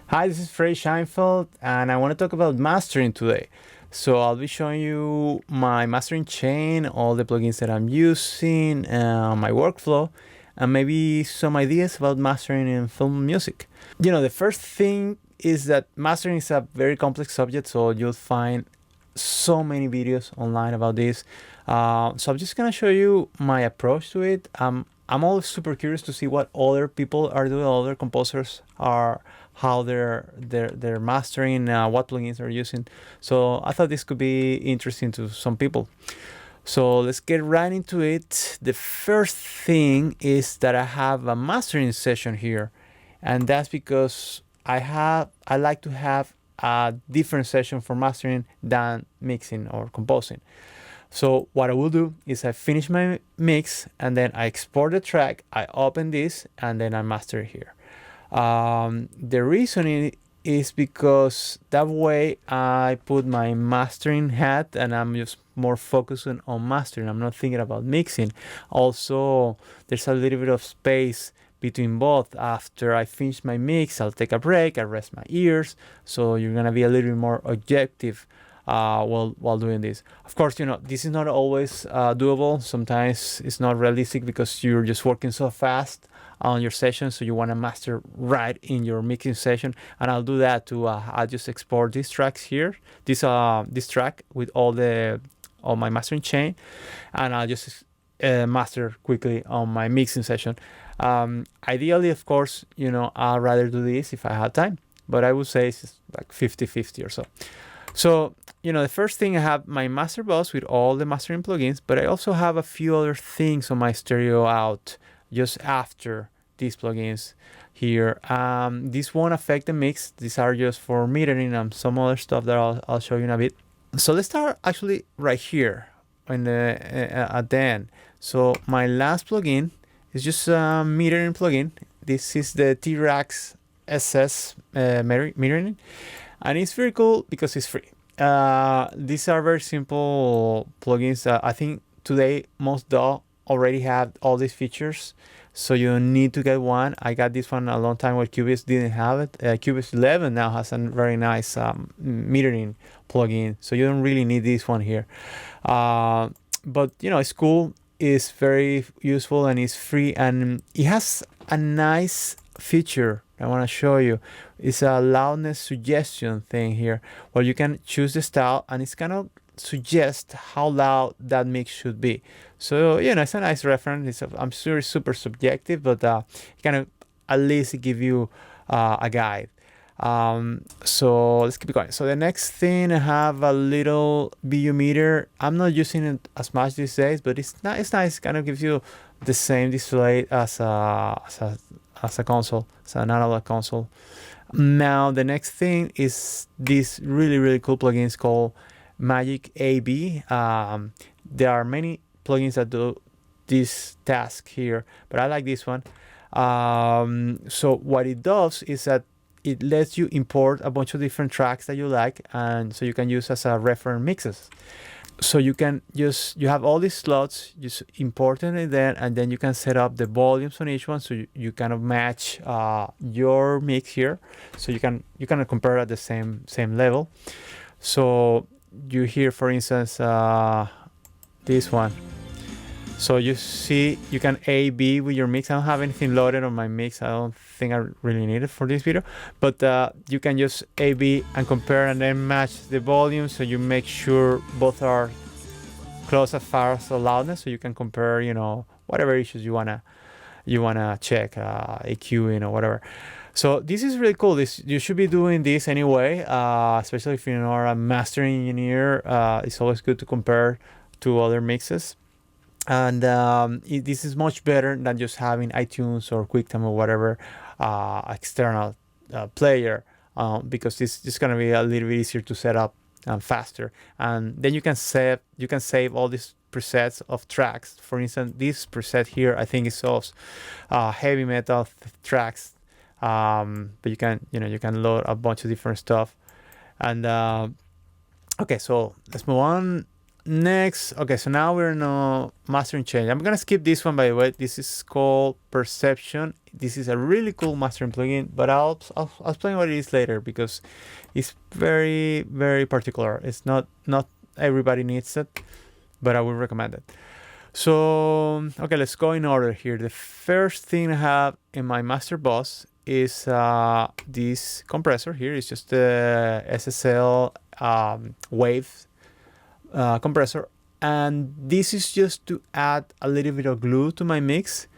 Hi, this is Frey Scheinfeld, and I want to talk about mastering today. So I'll be showing you my mastering chain, all the plugins that I'm using, my workflow, and maybe some ideas about mastering in film music. The first thing is that mastering is a very complex subject, so you'll find so many videos online about this. So I'm just gonna show you my approach to it. I'm always super curious to see what other people are doing, other composers are, how they're mastering, what plugins they're using. So I thought this could be interesting to some people. So let's get right into it. The first thing is that I have a mastering session here, and that's because I like to have a different session for mastering than mixing or composing. So what I will do is I finish my mix and then I export the track, I open this, and then I master it here. The reason is because that way I put my mastering hat and I'm just more focusing on mastering. I'm not thinking about mixing. Also, there's a little bit of space between both. After I finish my mix, I'll take a break, I rest my ears, so you're gonna be a little bit more objective while doing this. Of course, this is not always doable. Sometimes it's not realistic because you're just working so fast on your session, so you want to master right in your mixing session. And I'll do that too. I'll just export these tracks here, this track with all my mastering chain, and I'll just master quickly on my mixing session. Ideally, of course, I'd rather do this if I have time, but I would say it's like 50-50 or so. So, the first thing, I have my master bus with all the mastering plugins, but I also have a few other things on my stereo out just after these plugins here. This won't affect the mix. These are just for metering and some other stuff that I'll show you in a bit. So let's start actually right here at the end. So my last plugin is just a metering plugin. This is the T-Rax SS metering. And it's very cool because it's free. These are very simple plugins. I think today most DAW already have all these features, so you don't need to get one. I got this one a long time when Cubase didn't have it. Cubase 11 now has a very nice metering plugin, so you don't really need this one here. But it's cool. It's very useful and it's free, and it has a nice feature I want to show you. It's a loudness suggestion thing here, where you can choose the style and it's kind of suggest how loud that mix should be. So it's a nice reference. I'm sure it's super subjective, but it kind of at least give you a guide. So let's keep going. So the next thing, I have a little BU meter. I'm not using it as much these days, but it's nice. Kind of gives you the same display as a console, as an analog console. Now the next thing is this really cool plugins called Magic AB. There are many plugins that do this task here, but I like this one. So what it does is that it lets you import a bunch of different tracks that you like, and so you can use as a reference mixes. So you have all these slots, just import it in there, and then you can set up the volumes on each one, so you kind of match your mix here, so you can compare at the same level. So you hear, for instance, this one. So you see, you can A/B with your mix. I don't have anything loaded on my mix. I don't think I really need it for this video, but you can just A/B and compare and then match the volume, so you make sure both are close as far as the loudness, so you can compare, whatever issues you wanna check, EQing or whatever. So this is really cool. You should be doing this anyway, especially if you're a mastering engineer. It's always good to compare to other mixes. And this is much better than just having iTunes or QuickTime or whatever external player, because it's just gonna be a little bit easier to set up and faster. And then you can save all these presets of tracks. For instance, this preset here, I think it shows heavy metal tracks, but you can load a bunch of different stuff. And okay, so let's move on. next, okay, so now we're in a mastering change. I'm gonna skip this one, by the way. This is called Perception. This is a really cool mastering plugin, but I'll explain what it is later because it's very, very particular. It's not everybody needs it, but I would recommend it. So, okay, let's go in order here. The first thing I have in my master bus is this compressor here. It's just the SSL wave compressor, and this is just to add a little bit of glue to my mix.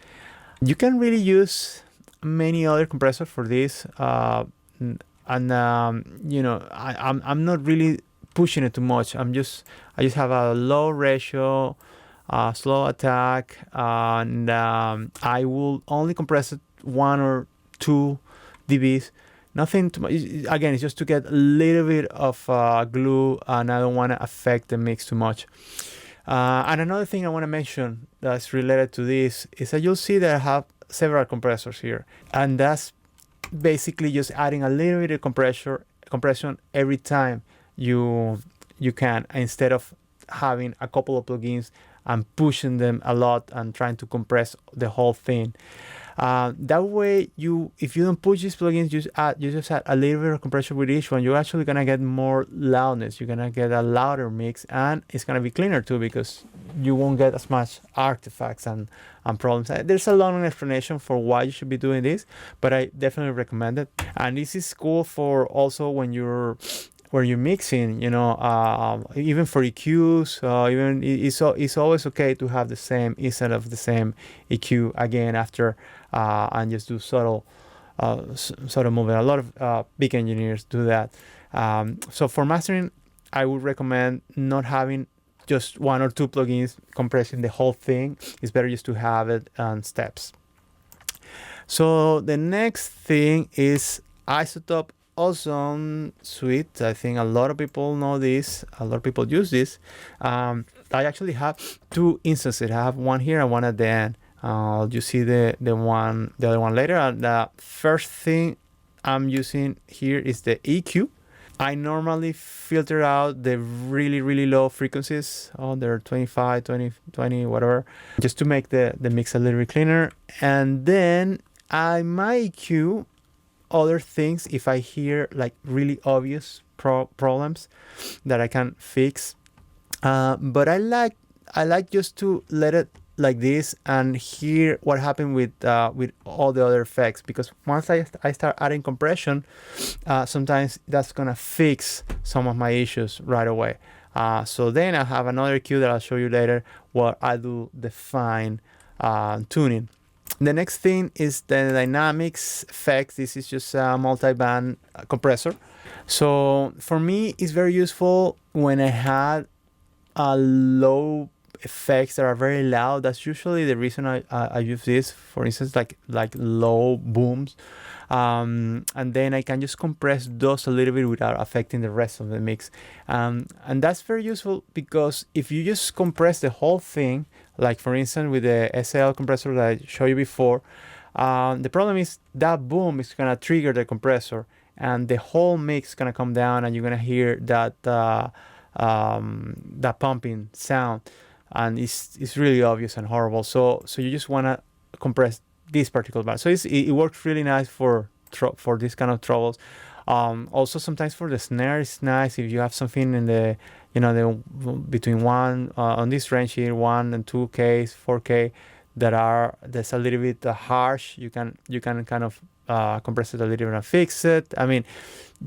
You can really use many other compressors for this, and you know, I'm not really pushing it too much. I just have a low ratio, slow attack, and I will only compress it 1 or 2 dBs. Nothing too much. Again, it's just to get a little bit of glue, and I don't want to affect the mix too much. And another thing I want to mention that's related to this is that you'll see that I have several compressors here, and that's basically just adding a little bit of compression every time you can, instead of having a couple of plugins and pushing them a lot and trying to compress the whole thing. That way, if you don't push these plugins, you just add a little bit of compression with each one. You're actually gonna get more loudness. You're gonna get a louder mix, and it's gonna be cleaner too because you won't get as much artifacts and problems. There's a long explanation for why you should be doing this, but I definitely recommend it. And this is cool for also when you're mixing, you know, even for EQs, even it's always okay to have the same instead of the same EQ again after, and just do subtle movement. A lot of big engineers do that. So for mastering, I would recommend not having just 1 or 2 plugins compressing the whole thing. It's better just to have it on steps. So the next thing is Isotope Ozone Suite. I think a lot of people know this. A lot of people use this. I actually have 2 instances. I have one here and one at the end. You see the other one later. And the first thing I'm using here is the EQ. I normally filter out the really, really low frequencies. They're 25, 20, whatever, just to make the mix a little bit cleaner. And then I might EQ other things if I hear like really obvious problems that I can fix. But I like just to let it like this and hear what happened with all the other effects, because once I start adding compression, sometimes that's gonna fix some of my issues right away. So then I have another cue that I'll show you later where I do the fine tuning. The next thing is the dynamics effects. This is just a multi-band compressor. So for me, it's very useful when I had a low effects that are very loud. That's usually the reason I use this. For instance, like low booms, and then I can just compress those a little bit without affecting the rest of the mix. And that's very useful because if you just compress the whole thing, like for instance with the SL compressor that I showed you before, the problem is that boom is gonna trigger the compressor, and the whole mix is gonna come down, and you're gonna hear that that pumping sound, and it's really obvious and horrible. So you just wanna compress this particular band. So it works really nice for this kind of troubles. Also sometimes for the snare, it's nice if you have something in the between one on this range here, 1 and 2K, 4K that's a little bit harsh. You can kind of compress it a little bit and fix it. I mean,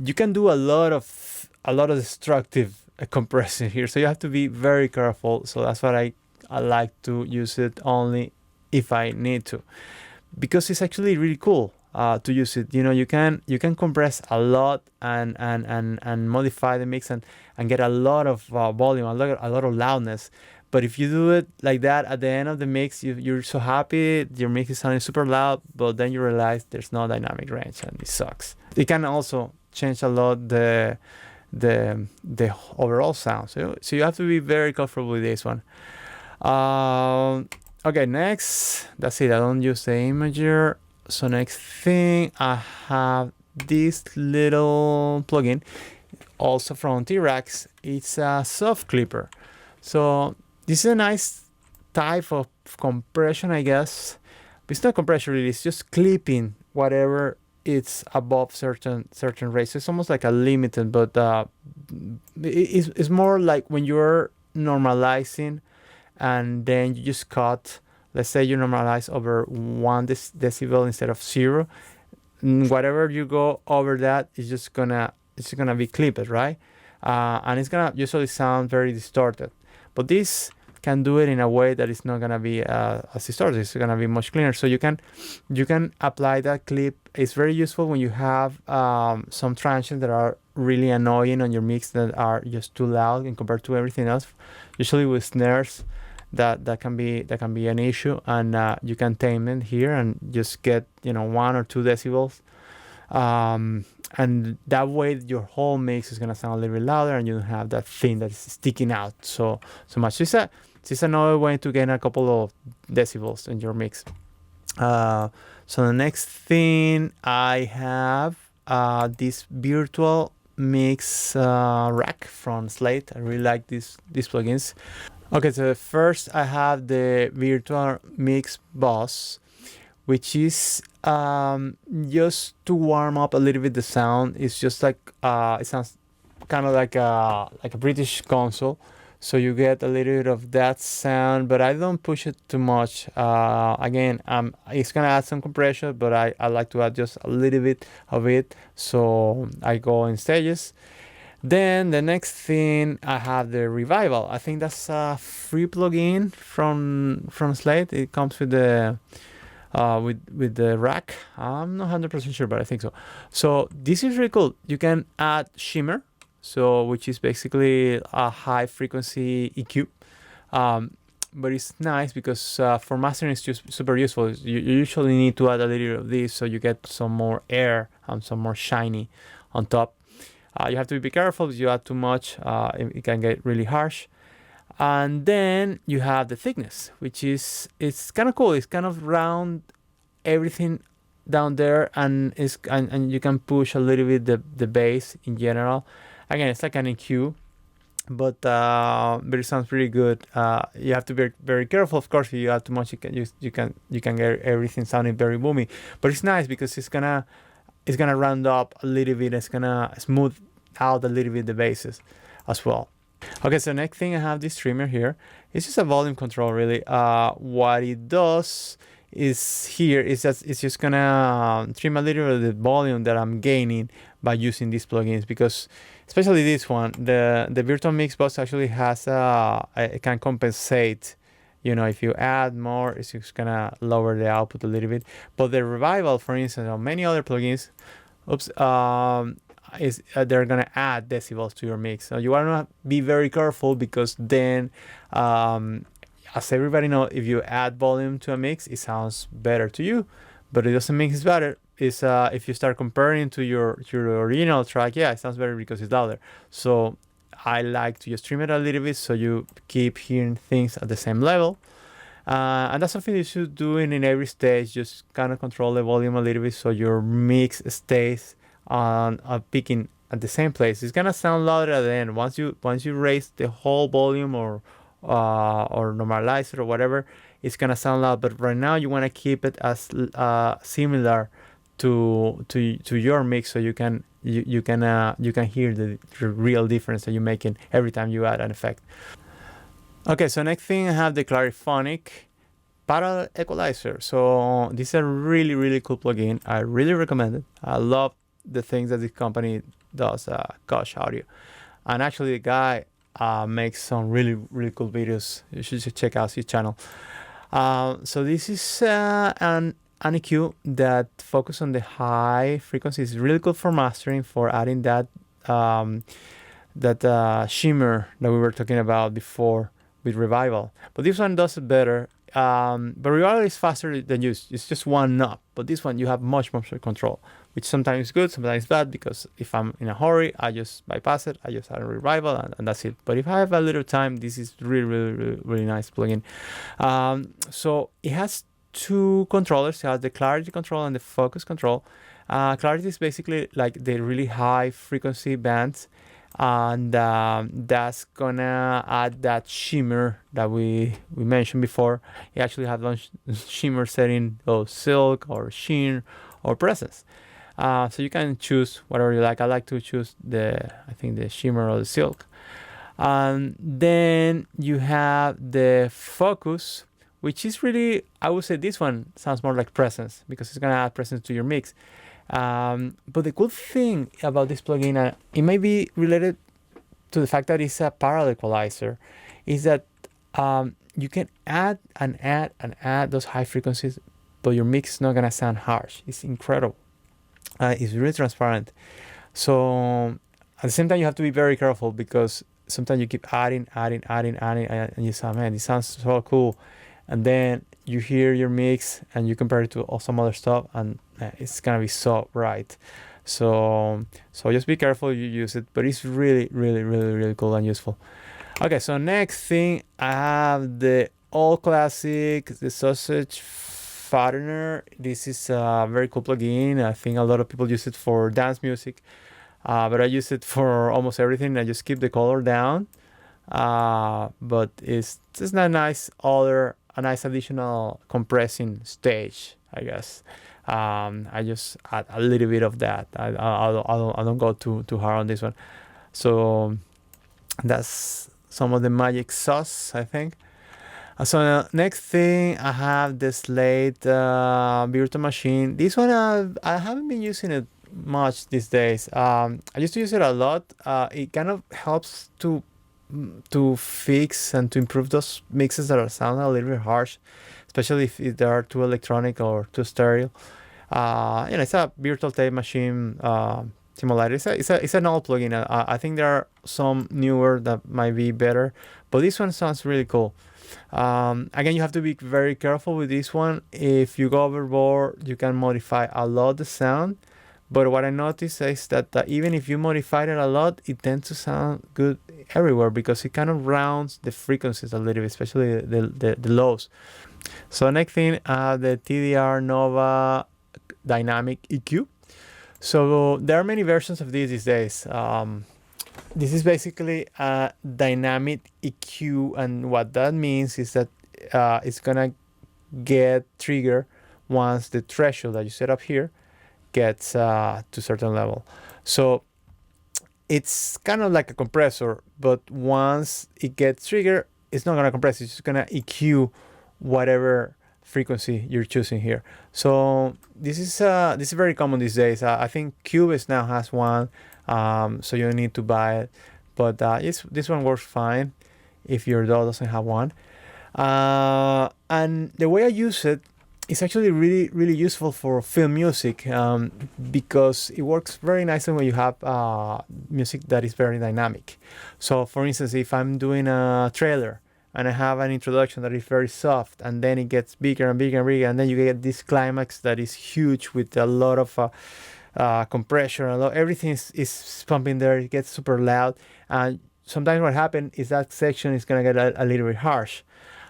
you can do a lot of destructive compressing here, so you have to be very careful. So that's why I like to use it only if I need to, because it's actually really cool to use it. You know, you can compress a lot and modify the mix and get a lot of volume, a lot of loudness. But if you do it like that at the end of the mix, you're so happy, your mix is sounding super loud, but then you realize there's no dynamic range and it sucks. It can also change a lot the overall sound. So you have to be very comfortable with this one. Okay, next, that's it. I don't use the imager. So next thing, I have this little plugin, also from T-Rex. It's a soft clipper. So this is a nice type of compression, I guess. But it's not compression really, it's just clipping whatever it's above certain rates. It's almost like a limited, but it's more like when you're normalizing and then you just cut. Let's say you normalize over 1 decibel instead of 0. Whatever you go over that is just gonna be clipped, right? And it's gonna usually sound very distorted. But this can do it in a way that it's not gonna be as distorted. It's gonna be much cleaner. So you can apply that clip. It's very useful when you have some transients that are really annoying on your mix, that are just too loud and compared to everything else. Usually with snares, that can be an issue, and you can tame it here and just get 1 or 2 decibels, and that way your whole mix is gonna sound a little bit louder, and you don't have that thing that is sticking out so much. So it's another way to gain a couple of decibels in your mix. So the next thing I have this virtual mix rack from Slate. I really like these plugins. Okay, so first I have the virtual mix bus, which is just to warm up a little bit the sound. It's just like it sounds kind of like a British console, so you get a little bit of that sound, but I don't push it too much. Again, it's gonna add some compression, but I like to add just a little bit of it, so I go in stages. Then the next thing, I have the Revival. I think that's a free plugin from Slate. It comes with the with the rack. I'm not 100% sure, but I think so. So this is really cool. You can add shimmer, so which is basically a high frequency EQ. But it's nice because for mastering it's just super useful. You usually need to add a little of this so you get some more air and some more shiny on top. You have to be careful. If you add too much, it can get really harsh. And then you have the thickness, which is, it's kind of cool. It's kind of round everything down there, and you can push a little bit the bass in general. Again, it's like an EQ, but it sounds really good. You have to be very careful, of course. If you add too much, you can get everything sounding very boomy. But it's nice because it's gonna round up a little bit. It's gonna smooth out a little bit the basses as well. Okay, so next thing, I have this trimmer here. It's just a volume control, really. What it does is that it's just gonna trim a little bit of the volume that I'm gaining by using these plugins, because especially this one, the virtual mix bus actually has it can compensate. If you add more, it's just gonna lower the output a little bit. But the Revival, for instance, or many other plugins, they're gonna add decibels to your mix. So you wanna be very careful, because then, as everybody knows, if you add volume to a mix, it sounds better to you, but it doesn't mean it's better. It's if you start comparing to your original track, yeah, it sounds better because it's louder. So I like to just trim it a little bit so you keep hearing things at the same level. And that's something you should do in every stage. Just kind of control the volume a little bit so your mix stays on peaking at the same place. It's gonna sound louder at the end. Once you raise the whole volume or normalize it or whatever, it's gonna sound loud. But right now you want to keep it as similar to your mix, so you can hear the real difference that you're making every time you add an effect. Okay, so next thing, I have the Clariphonic parallel equalizer. So this is a really cool plugin. I really recommend it. I love the things that this company does. Gosh Audio, and actually the guy makes some really cool videos. You should check out his channel. So this is an EQ that focuses on the high frequencies. It's really good for mastering, for adding that shimmer that we were talking about before with Revival. But this one does it better. But Revival is faster than you. It's just one knob. But this one, you have much more control, which sometimes is good, sometimes bad, because if I'm in a hurry, I just bypass it. I just add a Revival, and that's it. But if I have a little time, this is really nice plugin. So it has two controllers. It has the clarity control and the focus control. Clarity is basically like the really high frequency bands, and that's gonna add that shimmer that we mentioned before. You actually have one shimmer setting of silk or sheen or presence. So you can choose whatever you like. I like to choose I think the shimmer or the silk. And then you have the focus, which is really, I would say this one sounds more like presence because it's gonna add presence to your mix. But the cool thing about this plugin, it may be related to the fact that it's a parallel equalizer, is that you can add and add and add those high frequencies, but your mix is not gonna sound harsh. It's incredible. It's really transparent. So at the same time, you have to be very careful because sometimes you keep adding, and you say, man, this sounds so cool. And then you hear your mix and you compare it to some other stuff, and it's gonna be so right. So just be careful you use it, but it's really, really, really, really cool and useful. Okay, so next thing, I have the old classic, the sausage fattener. This is a very cool plugin. I think a lot of people use it for dance music, but I use it for almost everything. I just keep the color down, but it's just a nice additional compressing stage, I guess. I just add a little bit of that. I don't go too hard on this one. So that's some of the magic sauce, I think. So next thing, I have the Slate virtual machine. This one I haven't been using it much these days. I used to use it a lot. It kind of helps to fix and to improve those mixes that are sounding a little bit harsh, especially if they are too electronic or too stereo. It's a virtual tape machine simulator. It's an old plugin. I think there are some newer that might be better, but this one sounds really cool. Again, you have to be very careful with this one. If you go overboard, you can modify a lot the sound. But what I noticed is that even if you modify it a lot, it tends to sound good everywhere because it kind of rounds the frequencies a little bit, especially the lows. So next thing, the TDR Nova Dynamic EQ. So there are many versions of this these days. This is basically a dynamic EQ, and what that means is that it's gonna get triggered once the threshold that you set up here gets to a certain level. So it's kind of like a compressor, but once it gets triggered, it's not gonna compress. It's just gonna EQ whatever frequency you're choosing here. So this is very common these days. I think Cubase now has one, so you don't need to buy it. But this one works fine if your DAW doesn't have one. And the way I use it is actually really, really useful for film music because it works very nicely when you have music that is very dynamic. So for instance, if I'm doing a trailer and I have an introduction that is very soft, and then it gets bigger and bigger and bigger, and then you get this climax that is huge with a lot of compression, everything is pumping there, it gets super loud, and sometimes what happens is that section is gonna get a little bit harsh.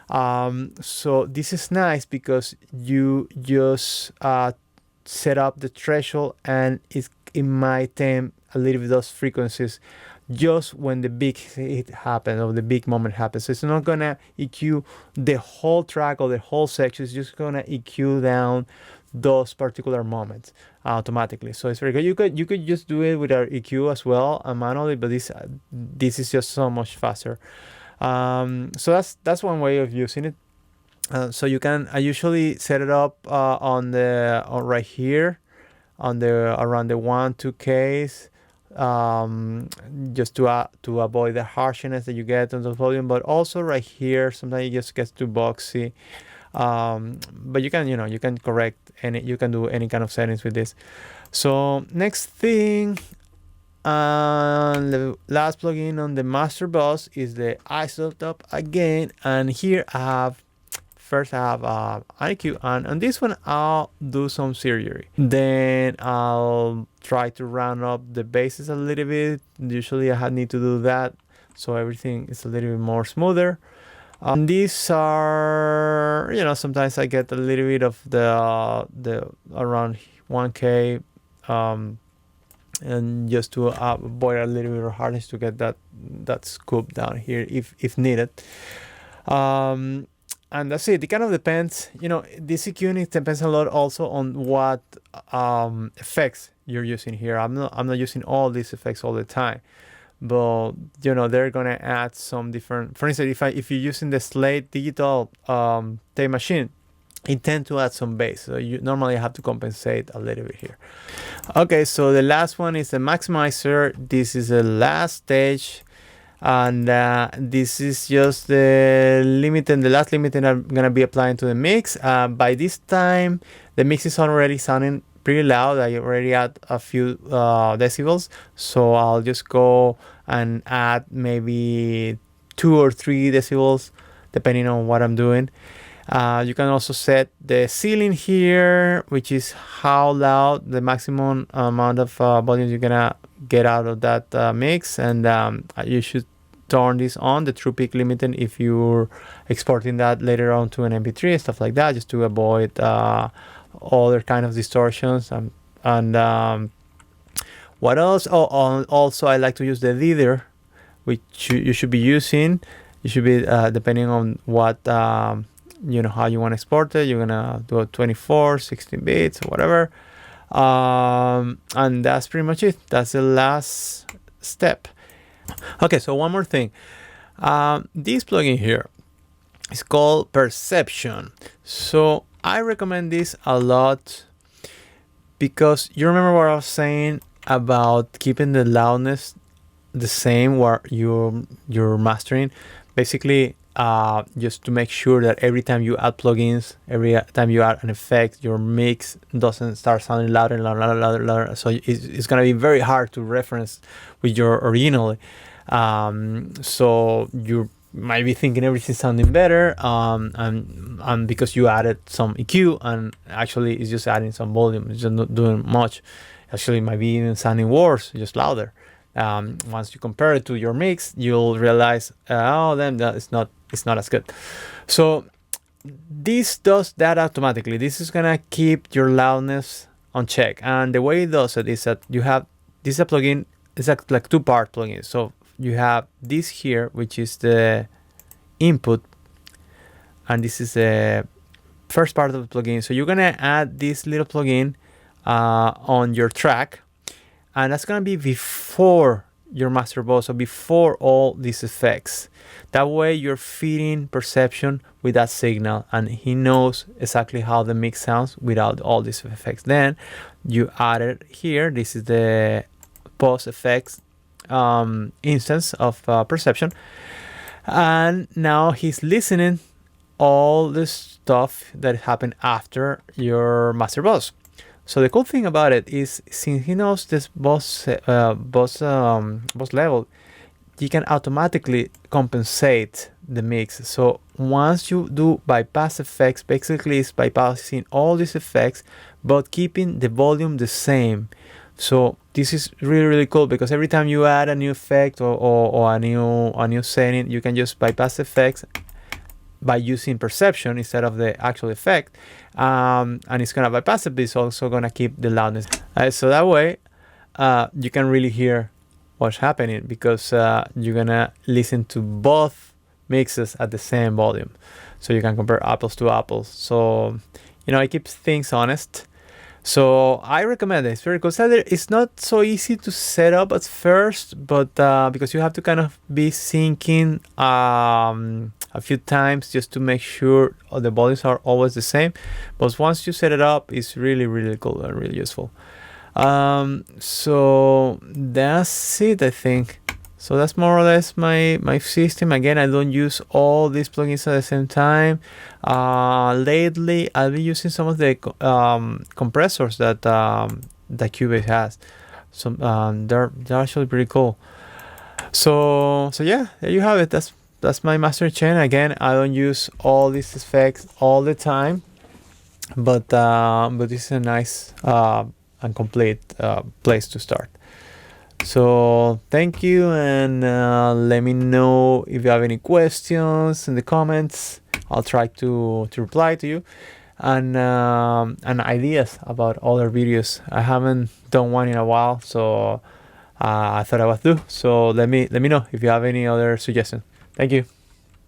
So this is nice because you just set up the threshold, and it might tame a little bit those frequencies just when the big hit happens or the big moment happens. So it's not gonna EQ the whole track or the whole section. It's just gonna EQ down those particular moments automatically. So it's very good. You could just do it with our EQ as well manually, but this is just so much faster. So that's one way of using it. So you can. I usually set it up on right here, on around the 1-2Ks. Just to avoid the harshness that you get on the volume, but also right here sometimes it just gets too boxy. But you can correct you can do any kind of settings with this. So next thing, the last plugin on the master bus is the Isotop again, and here I have IQ, and on this one I'll do some surgery. Then I'll try to round up the basses a little bit. Usually I need to do that so everything is a little bit more smoother. These are, sometimes I get a little bit of the around 1K and just to avoid a little bit of hardness to get that scoop down here if needed. And that's it. It kind of depends, this EQing depends a lot also on what effects you're using here. I'm not using all these effects all the time, but they're gonna add some different. For instance, if you're using the Slate digital tape machine, it tends to add some bass, so you normally have to compensate a little bit here. Okay, so the last one is the maximizer. This is the last stage, and this is just the last limiting I'm gonna be applying to the mix. By this time, the mix is already sounding pretty loud. I already add a few decibels, so I'll just go and add maybe 2 or 3 decibels depending on what I'm doing. You can also set the ceiling here, which is how loud the maximum amount of volume you're gonna get out of that mix, and you should turn this on, the true peak limiting, if you're exporting that later on to an MP3 and stuff like that, just to avoid other kind of distortions. And what else? Also I like to use the Dither, which you should be using. You should be depending on what how you want to export it. You're gonna do a 24, 16 bits, or whatever. And that's pretty much it. That's the last step. Okay, so one more thing. This plugin here is called Perception. So I recommend this a lot because you remember what I was saying about keeping the loudness the same while you're mastering. Basically, just to make sure that every time you add plugins, every time you add an effect, your mix doesn't start sounding louder and louder. So it's going to be very hard to reference with your original. So you might be thinking everything's sounding better, and because you added some EQ, and actually it's just adding some volume. It's just not doing much. Actually, it might be even sounding worse, just louder. Once you compare it to your mix, you'll realize, then it's not as good. So this does that automatically. This is gonna keep your loudness on check, and the way it does it is that you have this is a plugin. It's like 2-part plugin. So you have this here, which is the input, and this is the first part of the plugin. So you're gonna add this little plugin on your track, and that's gonna be before your master bus, so before all these effects. That way you're feeding Perception with that signal, and he knows exactly how the mix sounds without all these effects. Then you add it here. This is the post effects instance of Perception, and now he's listening all the stuff that happened after your master bus. So the cool thing about it is, since he knows this boss level, he can automatically compensate the mix. So once you do bypass effects, basically it's bypassing all these effects but keeping the volume the same. So this is really cool, because every time you add a new effect or a new setting, you can just bypass effects by using Perception instead of the actual effect, and it's gonna bypass it, but it's also gonna keep the loudness. So that way you can really hear what's happening, because you're gonna listen to both mixes at the same volume, so you can compare apples to apples. So it keeps things honest. So I recommend it. It's very cool. It's not so easy to set up at first, but because you have to kind of be syncing a few times just to make sure the volumes are always the same. But once you set it up, it's really cool and really useful. So that's it, I think. So that's more or less my system. Again, I don't use all these plugins at the same time. Lately, I've been using some of the compressors that Cubase has. So they're actually pretty cool. So yeah, there you have it. That's my master chain. Again, I don't use all these effects all the time, but this is a nice and complete place to start. So thank you, and let me know if you have any questions in the comments. I'll try to reply to you. and ideas about other videos. I haven't done one in a while, so I thought I would do. So let me know if you have any other suggestions. Thank you.